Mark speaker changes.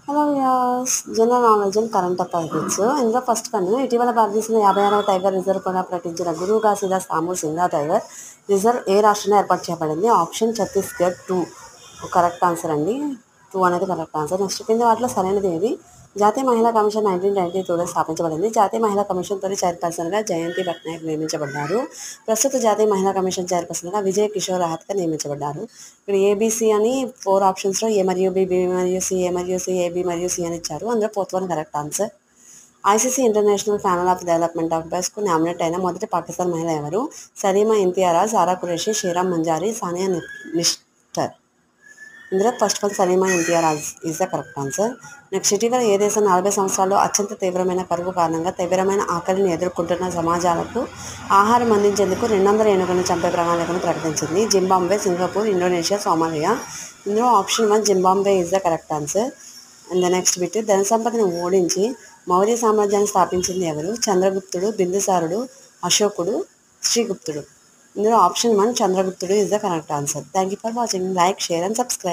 Speaker 1: Hello viewers, general knowledge and current affairs. ఇందులో first one, ఇటీవల భారతదేశంలో 56వ టైగర్ రిజర్వ్ గా ప్రకటించిన గురు ఘాసీదాస్ తామూర్ సింగా టైగర్ రిజర్వ్ ఏ రాష్ట్రంలో ఏర్పాటు చేయబడింది? ఆప్షన్ ఛత్తీస్గఢ్. 2 కరెక్ట్ ఆన్సర్ అండి. 2 అనేది కరెక్ట్ ఆన్సర్. నెక్స్ట్ కింద వాటిలో సరైనది ఏది? జాతీయ మహిళా కమిషన్ 1992లో స్థాపించబడింది. జాతీయ మహిళా కమిషన్ తొలి చైర్పర్సన్గా జయంతి పట్నాయక్ నియమించబడ్డారు. ప్రస్తుత జాతీయ మహిళా కమిషన్ చైర్పర్సన్గా విజయ్ కిషోర్ రాహత్గా నియమించబడ్డారు. ఇక్కడ ఏబీసీ అని 4 ఆప్షన్స్లో ఏ మరియు బి మరియు సి, ఏ మరియు సి, ఏబి మరియు సి అని ఇచ్చారు. అందులో fourth one correct answer. ICC international panel of development of బెస్ట్కు నామినేట్ అయిన మొదటి పాకిస్తాన్ మహిళ ఎవరు? సలీమా ఇంతియాజ్, సారా ఖురేషి, షీరామ్ మంజారి, సానియా నిస్టర్. ఇందులో first one Salima Imtiaz is the correct answer. Next, ఇటీవల ఏ దేశం 40 సంవత్సరాల్లో అత్యంత తీవ్రమైన కరువు కారణంగా తీవ్రమైన ఆకలిని ఎదుర్కొంటున్న సమాజాలకు ఆహారం అందించేందుకు 200 ఏనుగులను చంపే ప్రణాళికను ప్రకటించింది? Zimbabwe, Singapore, Indonesia, Somalia. ఇందులో option 1 Zimbabwe is the correct answer. And the next bit, ధన సంపదను ఓడించి మౌర్య సామ్రాజ్యాన్ని స్థాపించింది ఎవరు? చంద్రగుప్తుడు, బిందుసారుడు, అశోకుడు, శ్రీగుప్తుడు. ఇందులో ఆప్షన్ 1 చంద్రగుప్తుడు is the correct answer. Thank you for watching. Like, share and subscribe.